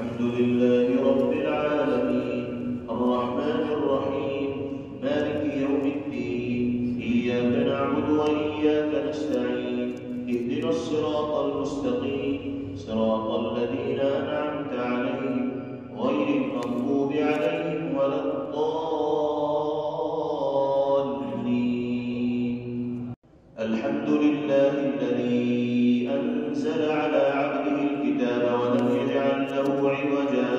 الحمد لله رب العالمين الرحمن الرحيم مالك يوم الدين إياك نعبد وإياك نستعين اهدنا الصراط المستقيم صراط الذين أنعمت عليهم غير المغضوب عليهم ولا الضالين. الحمد لله الذي أنزل على عبده الكتاب ولم يجعل له عوجا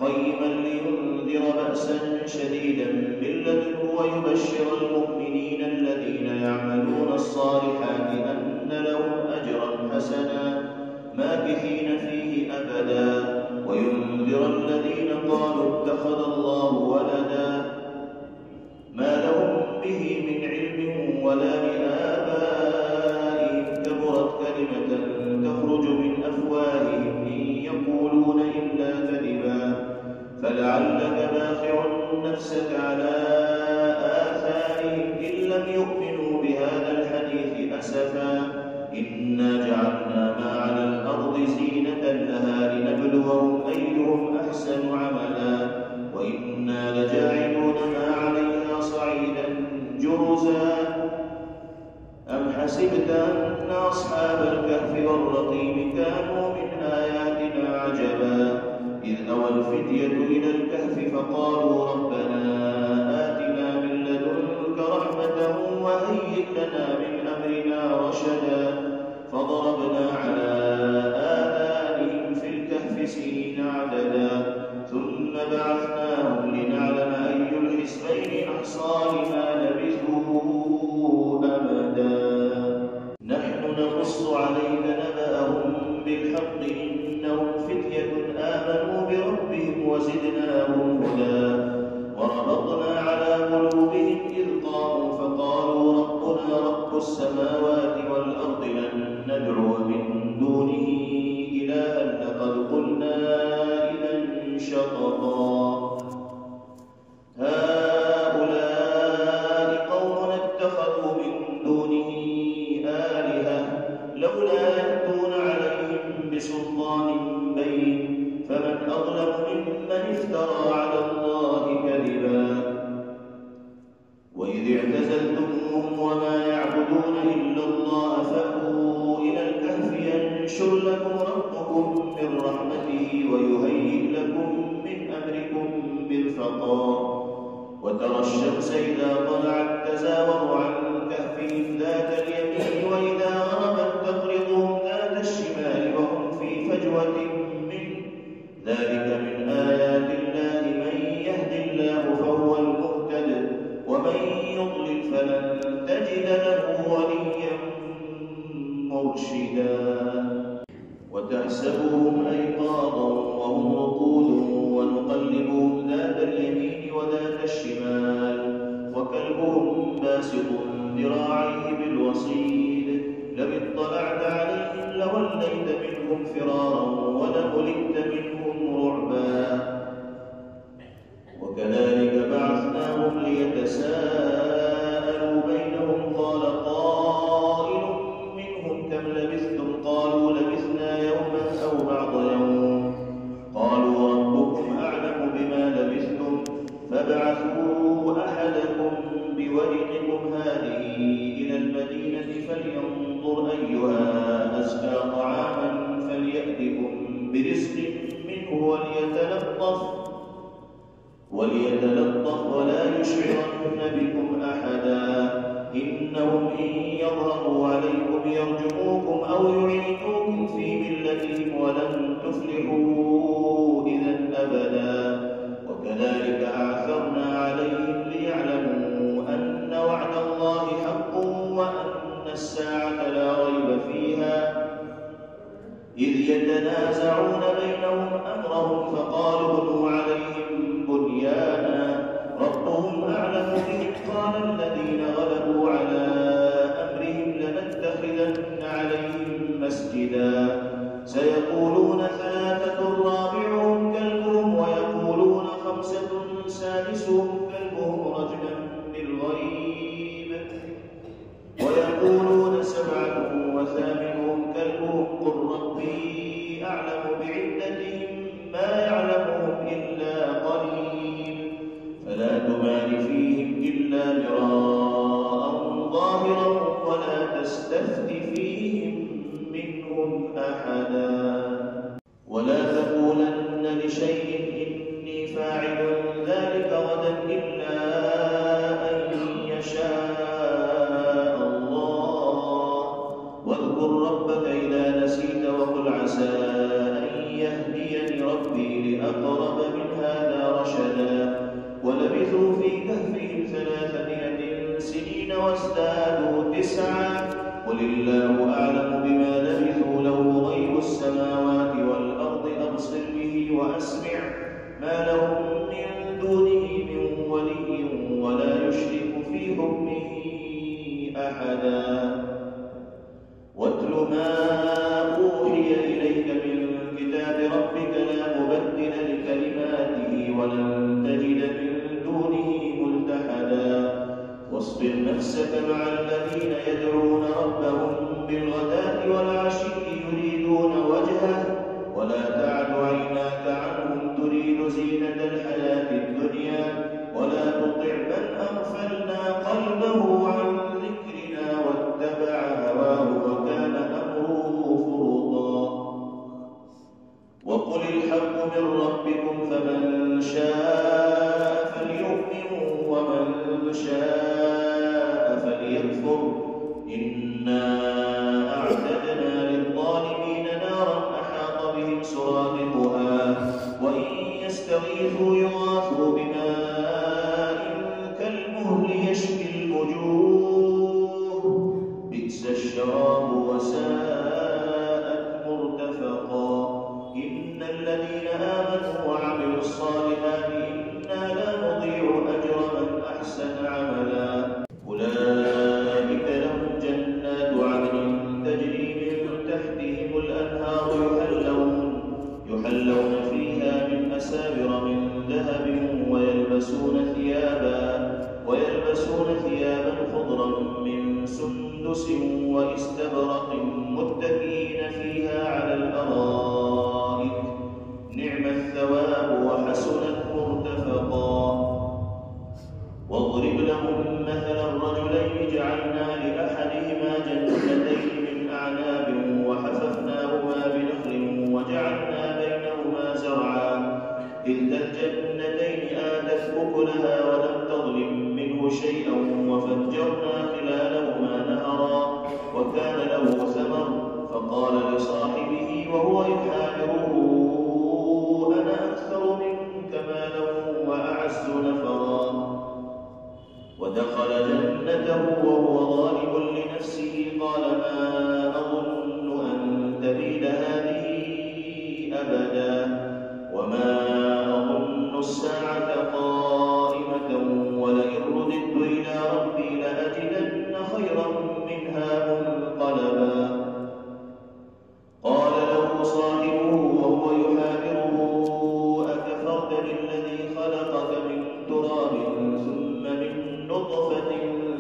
قيما لينذر بأسا شديدا من لدنه ويبشر المؤمنين الذين يعملون الصالحات أن لهم أجرا حسنا ماكثين فيه أبدا وينذر الذين قالوا اتخذ الله ولدا ما لهم به من علم ولا لآبائهم كبرت كلمة تخرج من أفواههم إن يقولون إلا كذبا فلعلك باخع نفسك على آثارهم إن لم يؤمنوا بهذا الحديث أسفا إنا جعلنا ما على الأرض زينة لها لنبلوهم أيهم أحسن عملا وإنا لجاعلون ما عليها صعيدا جرزا أم حسبت أن أصحاب الكهف والرقيم كانوا من آياتنا عجبا إذ أوى الفتية إلى الكهف فقالوا ربنا آتنا من لدنك رحمة وهيئ لنا من أمرنا رشدا فضربنا على آذانهم في الكهف سنين عددا ثم بعثناهم لنعلم أي الحزبين أحصى لما لبثوا أمدا نحن نقص عليك نبأهم بالحق إنهم فتية آمنوا بربهم وزدناهم هدى وربطنا على قلوبهم إذ قاموا فقالوا ربنا رب السماوات والأرض لن ندعو من دونه إلها لقد قلنا إذا شططا هؤلاء قوم اتخذوا من دونه آلهة لولا يأتون عليهم بسلطان بين فمن أظلم ممن افترى على الله كذبا وإذ اعتزلتموهم وما يعبدون إلا الله فأووا إلى الكهف ينشر لكم ربكم من رحمته ويهيئ لكم من أمركم مرفقا وترى الشمس إذا طلعت تزاور عن كهفهم ذات اليمين وإذا غربت تقرضهم ذات الشمال وهم في فجوة منه ذلك من آيات الله من يهد الله فهو المهتد ومن يضلل فلن تجد له وليا مرشدا وتحسبهم أيقاظا وهم رقود ونقلبهم ذات اليمين وذات الشمال وكلبهم باسط ذراعيه بالوصيد لو اطلعت عليهم لوليت منهم فرارا ولملئت منهم رعبا وكذلك بعثناهم ليتساءلوا بينهم قال قائل منهم كم لبثتم قالوا لبثنا يوما أو بعض يوم قالوا ربكم أعلم بما لبثتم فابعثوا أحدكم بورقكم هذه إلى المدينة فلينظر أيها أزكى طعاما فليأتكم برزق منه وليتلطف ولا يشعرن بكم أحدا إنهم إن يظهروا عليكم يرجموكم أو يعيدوكم في ملتهم ولن تفلحوا إذا أبدا وكذلك أعثرنا عليهم ليعلموا أن وعد الله حق وأن الساعة لا ريب فيها إذ يتنازعون بينهم أمرهم فقالوا ابنوا عليهم بنيانا ربهم أعلم بهم قال الذين غلبوا على أمرهم لنتخذن عليهم مسجدا سيقولون ثلاثة إجراء ظاهرا ولا تستفت فيهم منهم أحدا ولا تقولن لشيء إني فاعل ذلك غدا إلا أن يشاء الله واذكر ربك إذا نسيت وقل عسى أن يهديني ربي لأقرب من هذا رشدا ولبثوا في كهفهم 300 سنين وازدادوا 9 قل الله أعلم بما لبثوا له غيب السماوات والأرض أبصر به وأسمع ما لهم من دونه من ولي ولا يشرك في حكمه أحدا واتل ما أوحي إليك من كتاب ربك لا مبدل لكلماته ولن تجد من دونه ملتحدا واصبر نفسك مع الذين يدعون ربهم بالغداة والعشي يريدون وجهه ولا تعد عيناك عنهم تريد زينة الحياة الدنيا ولا تطع من أغفلنا قلبه عن ذكرنا واتبع هواه وكان أمره فرطا وقل الحق من ربكم فمن شاء فليؤمن ومن شاء فليكفر إنا أعتدنا للظالمين نارا أحاط بهم سرادقها وإن يستغيثوا يغاثوا بماء كالمهل يشفي الوجوه بئس الشراب وساءت مرتفقا إن الذين آمنوا وعملوا الصالحات إنا لا نضيع أجر من أحسن عملا أولئك لهم جنات عدن تجري من تحتهم الأنهار يحلون فيها من أساور من ذهب ويلبسون ثيابا خضرا من سندس واستبرق متكئين فيها على الأرائك نعم الثواب وحسنت مرتفقا واضرب لهم مثلا الرجلين جعلنا لأحدهما جنتين من أعناب وحففناهما بنخل وجعلنا بينهما زرعا كلتا الجنتين آتت أكلها ولم تظلم منه شيئا وفجرنا خلالهما نهرا وكان له ثمر فقال لصاحبه وهو يحاوره أنا أكثر منك مالا وأعز نفرا ودخل جنته وهو ظالم لنفسه قال ما أظن أن تبيد هذه أبدا وما أظن الساعة قائمة ولئن رددت إلى ربي لأجدن خيرا منها منقلبا قال له صاحبه وهو يحاوره أكفرت بالذي خلقك من تراب ثم من نطفة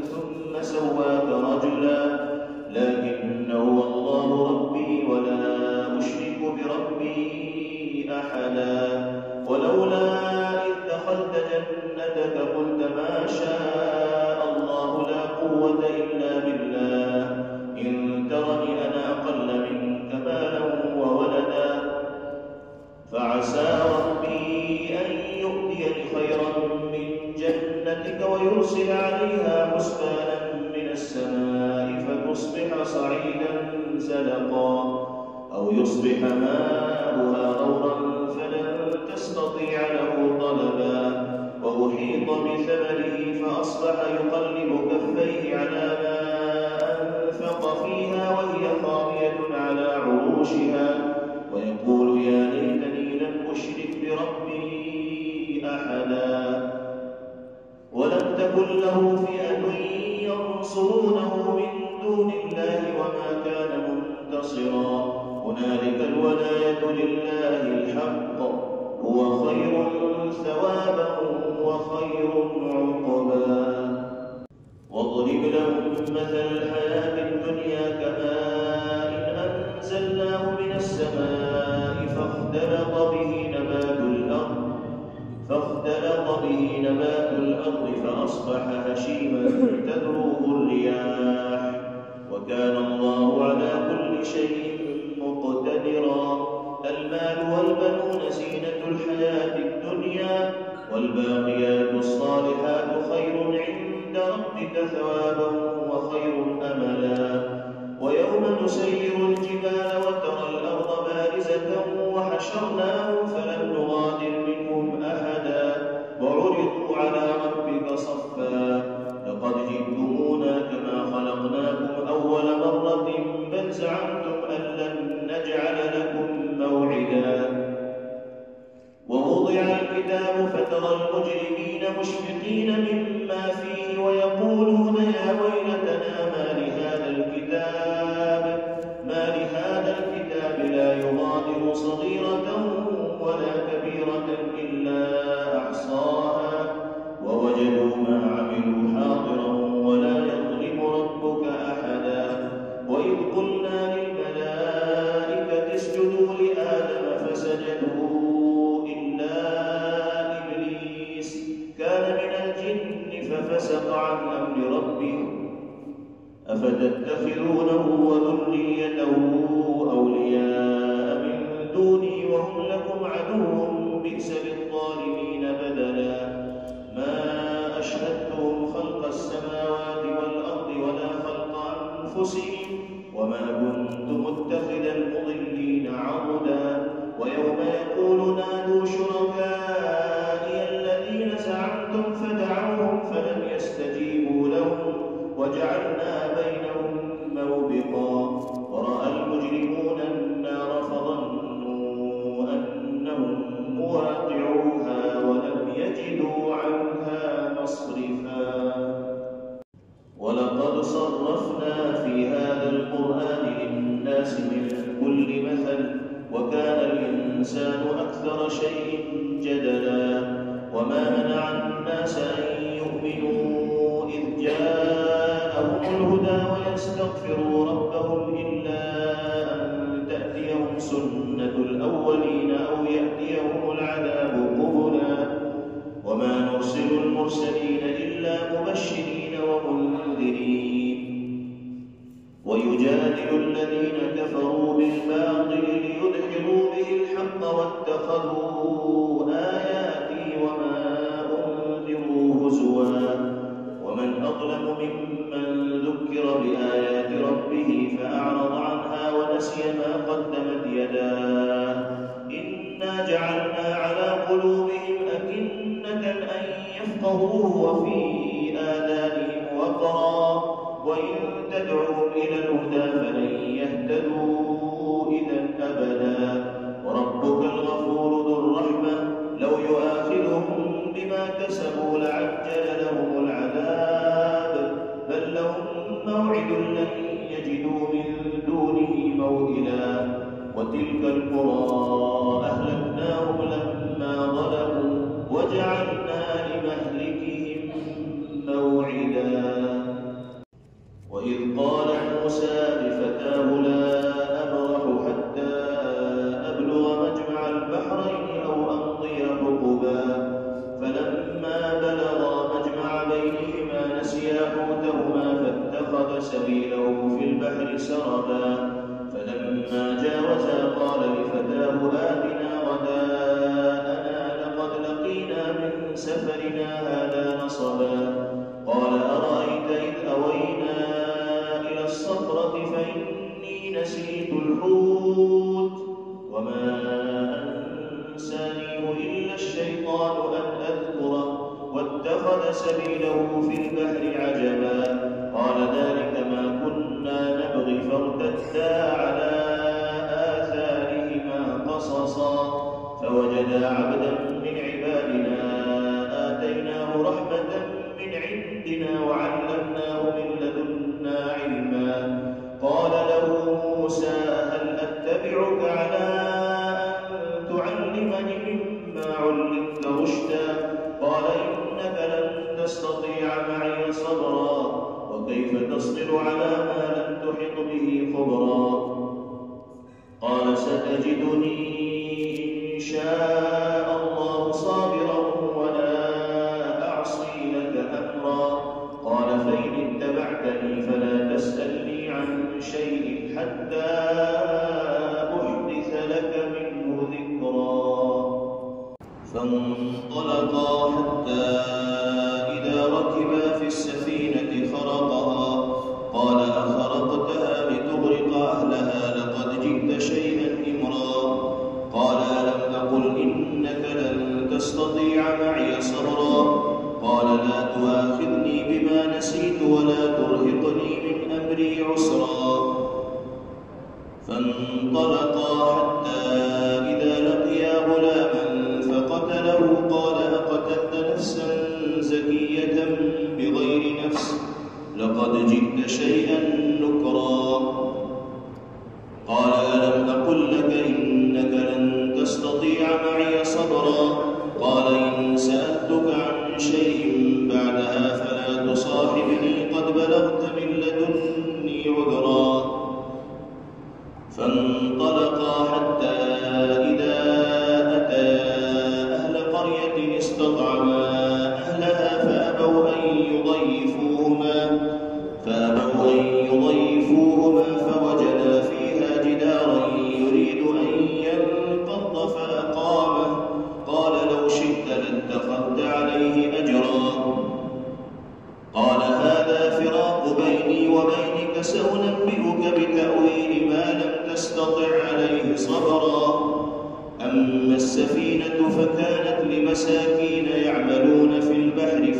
ثم سواك رجلا لكن هو الله ربي ولا أشرك بربي أحدا ولولا إذ دخلت جنتك قلت ما شاء الله لا قوة إلا بالله إن ترني أنا أقل منك مالا وولدا فعسى ربي أن يؤتيني خيرا من جنتك ويرسل عليها حسبانا من السماء فتصبح صعيدا زلقا أو يصبح ماؤها غورا فلن تستطيع له طلبا وأحيط بثمره فأصبح يقلب كفيه على ما أنفق فيها وهي خاوية على عروشها ويقول يا ليتني لم أشرك بربي أحدا ولم تكن له فئة ينصرونه من دون الله وما كان منتصرا هنالك الولاية لله الحق هو خير ثوابا وخير عقبا واضرب لهم مثل الحياة الدنيا كماء أنزلناه من السماء فاختلط به به نبات الأرض فأصبح هشيما تذروه الرياح وكان الله على كل شيء مقتدرا. المال والبنون زينة الحياة الدنيا والباقيات الصالحات خير عند ربك ثوابا وخير أملا. ويوم نسير الجبال وترى الأرض بارزة وحشرناهم فلم نغادر منهم أحدا وعرضوا على ربك صفا لقد جئتمونا كما خلقناكم أول مرة بل زعمتم أن لن نجعل لكم موعدا. ووضع الكتاب فترى المجرمين مشفقين مما فيه ويقولون يا ويلتنا ما لهذا الكتاب لا يغادر صغيرة ولا كبيرة إلا أحصاها ووجدوا ما عملوا حاضرا ولا يظلم ربك أحدا. وإذ قلنا للملائكة اسجدوا لآدم فسجدوا إلا إبليس كان من الجن ففسق عن أمر ربه أفتتخذونه وذريته أولياء من دوني وهم لكم عدو بئس للظالمين بدلا. ما أشهدتهم خلق السماوات والأرض ولا خلق أنفسهم وما كنت متخذ المضلين عضدا. ويوم يقول نادوا شركائي الذين زعمتم فدعوهم فلم يستجيبوا لهم وجعلنا بينهم موبقا. ورأى المجرمون النار فظنوا أنهم مواقعوها ولم يجدوا عنها مصرفا. ولقد صرفنا في هذا القرآن للناس من كل مثل وكان الإنسان أكثر شيء جدلا. وما منع الناس أن يؤمنوا إذ جاءهم الهدى ويستغفروا ربهم إلا أن تأتيهم سنة الأولين أو يأتيهم العذاب قبلا. وما نرسل المرسلين إلا مبشرين ومنذرين ويجادل الذين كفروا بالباطل ليدحضوا به الحق واتخذوا آياتي وما أنذروا هزوا. ومن أظلم ممن ذكر بآيات ربه فأعرض عنها ونسي ما قدمت يداه إنا جعلنا على قلوبهم أكنة أن يفقهوه وفي آذانهم وقرا وإن تدعوهم إلى الهدى فلن يهتدوا إذا أبدا. وربك الغفور ذو الرحمة لو يؤاخذهم بما كسبوا لعجل لهم العذاب بل لهم موعد لن يجدوا من دونه موئلا. وتلك القرى أهلكناهم لما ظلموا وجعلنا لمهلكهم موعدا. وإذ قال موسى لفتاه لا أبرح حتى أبلغ مجمع البحرين أو أمضي حقبا فلما بلغا مجمع بينهما نسيا حوتهما فاتخذ سبيله في البحر سربا. فلما جاوزا قال لفتاه آتنا غداءنا لقد لقينا من سفرنا هذا نصبا. قال أرأيت إذ أوينا إلى الصخرة فإني نسيت الحوت وما أنسانيه إلا الشيطان أن أذكره واتخذ سبيله في البحر عجبا. قال ذلك ما كنا نبغي فارتدا على آثارهما قصصا فوجدا عبدا من عبادنا آتيناه رحمة من عندنا وعلمناه من لدنا علما. قال له موسى هل أتبعك على أن تعلمني مما علمت رشدا؟ قال إنك لن تستطيع معي صبرا وكيف تصبر على ما لم تحط به خبرا. قال ستجدني إن شاء الله صابرا ولا فانطلقا حتى إذا ركبا في السفينة خرقها قال أخرقتها لتغرق أهلها لقد جئت شيئا إمرا قال ألم أقل إنك لن تستطيع معي صبرا قال لا تؤاخذني بما نسيت ولا ترهقني من أمري عسرا فانطلقا حتى إذا لقيا غلاما فقتله قال أقتلت نفسا زكية بغير نفس لقد جئت شيئا نكرا قال ألم أقل لك إنك لن تستطيع معي صبرا قال إن سألتك عن شيء بعدها فلا تصاحبني قد بلغت من لدني عذرا فانطلقا حتى إذا أتيا أهل قرية استطعما أهلها فأبوا أن يضيفوهما فوجدا فيها جدارا يريد أن ينقض فأقامه قال لو شئت لاتخذت عليه أجرا قال هذا فراق بيني وبينك سأنبئك بتأويل ما لم تستطع عليه صبرا أما السفينة فكانت لمساكين يعملون في البحر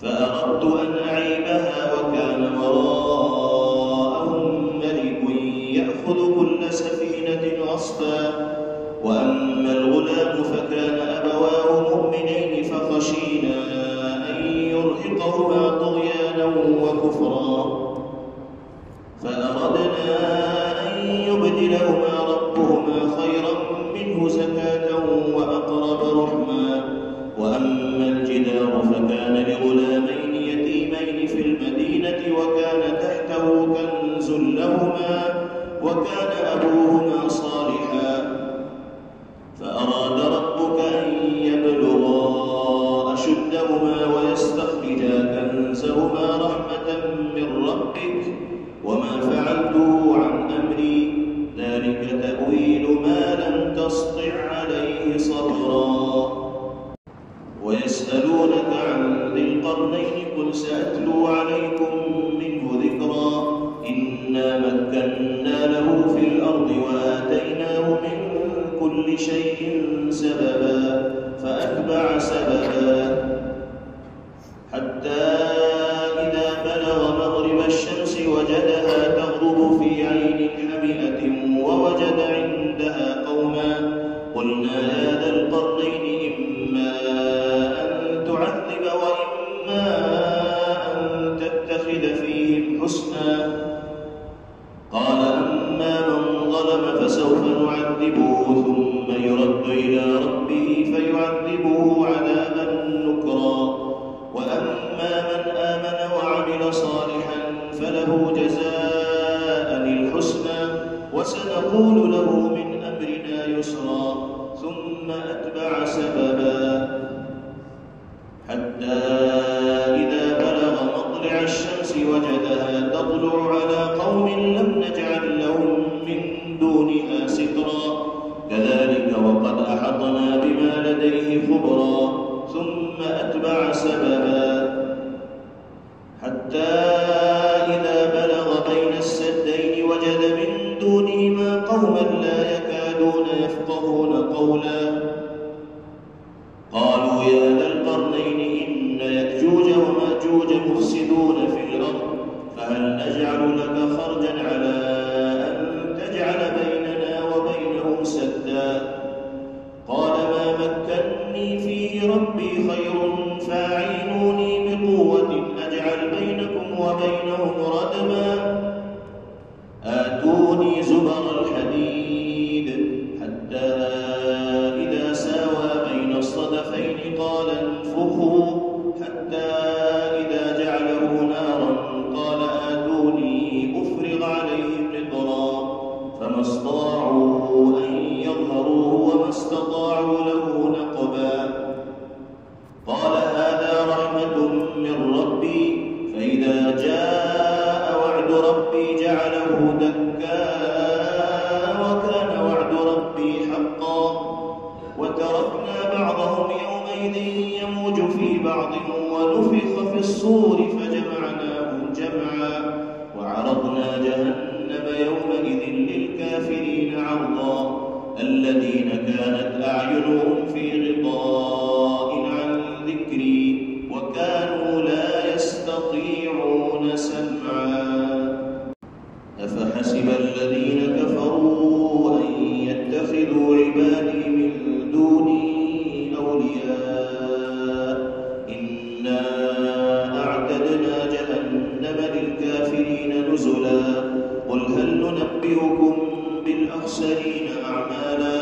فأردت أن أعيبها وكان وراءهم ملك يأخذ كل سفينة غصبا وأما الغلام فكان أبواه مؤمنين فخشينا أن يرهقهما طغيانا وكفرا فأردنا أن يبدلهما ربهما خيرا منه زكاة وأقرب رحما وأما الجدار فكان لغلامين يتيمين في المدينة وكان تحته كنز لهما وكان أبوهما صالحا فأراد ربك أن يبلغا أشدهما ويستخرجا كنزهما رحمة من ربك وما فعلته عن أمري ذلك تأويل ما لم تسطع عليه صبرا ويسألونك عن ذي القرنين قل سأتلو عليكم منه ذكرا إنا مكنا له في الأرض وآتيناه من كل شيء سببا فأتبع سببا حتى إذا بلغ مغرب الشمس وجدها تغرب في عين حمئة ووجد عندها قوما قلنا يا ذا القرنين إما أن تعذب وإما أن تتخذ فيهم حسنا قال أما من ظلم فسوف نعذبه ثم يرد إلى ربه فيعذبه عذابا نكرا وأما من آمن وعمل صالحا فله جزاء الحسنى وسنقول له من أمرنا يسرا ثم أتبع سببا حتى إذا بلغ مطلع الشمس وجدها تطلع على قوم لم نجعل لهم من دونها سترا كذلك وقد أحطنا بما لديه خبرا ثم أتبع سببا حتى إذا بلغ بين السدين وجد من دونهما قوما لا يكادون يفقهون قولا قالوا يا ذا القرنين إن يأجوج ومأجوج مفسدون في الأرض فهل نجعل لك خرجا على أن تجعل بيننا وبينهم سدا قال ما مكني فيه ربي خير فاعينوني بقوة أجعل بينكم وبينهم ردما آتوني زبر الحديد حتى إذا ساوى بين الصدفين قال انفخوا حتى إذا جعله نارا قال آتوني أفرغ عليهم قطرا فما استطاعوا أن يظهروه وما استطاعوا له نقبا وتركنا بعضهم يومئذ يموج في بعض ونفخ في الصور فجمعناهم جمعا وعرضنا جهنم يومئذ للكافرين عرضا الذين كانت أعينهم في غطاء عن ذكري وكانوا لا يستطيعون سمعا أفحسب الذين كفروا أن يتخذوا عبادي من دوني أولياء إنا أعتدنا جهنم للكافرين نزلا قل هل ننبئكم بالأخسرين أعمالا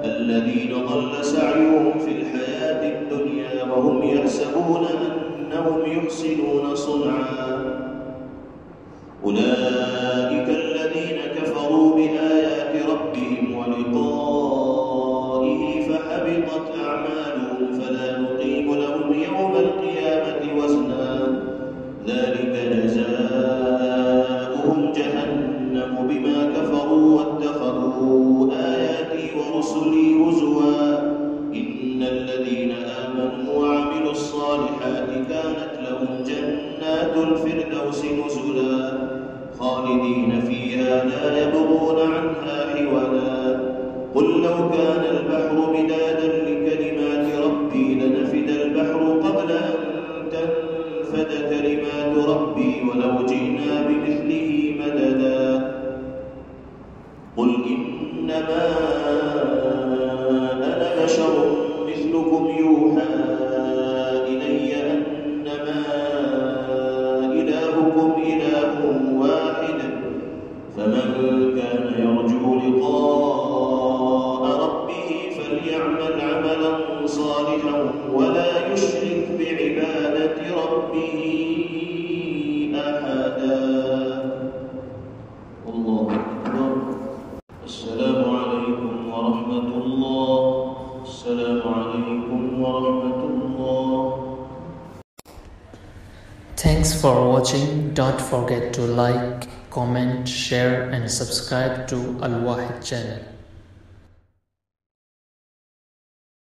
الذين ضل سعيهم في الحياة الدنيا وهم يحسبون أنهم يحسنون صنعا أولئك الذين كفروا بآيات ربهم ولقائه فحبطت أعمالهم فلا نقيم لهم يوم القيامة وزنا ذلك جزاؤهم جهنم بما كفروا واتخذوا آياتي ورسلي هزوا إن الذين آمنوا وعملوا الصالحات كانت لهم جنات الفردوس نزلا خالدين فيها لا يبغون عنها حولا قل لو كان البحر مدادا لكلمات ربي لنفد البحر قبل أن تنفد كلمات ربي ولو جئنا بمثله مددا قل إنما أنا بشر مثلكم يوحى إلي أنما إلهكم إله واحد فمن كان يرجو لقاء ربه فليعمل عملا صالحا ولا يشرك بعبادة ربه أحدا الله أكبر السلام عليكم ورحمة الله السلام عليكم ورحمة الله. Thanks for watching. Don't forget to like, comment, share and subscribe to Al Wahid channel.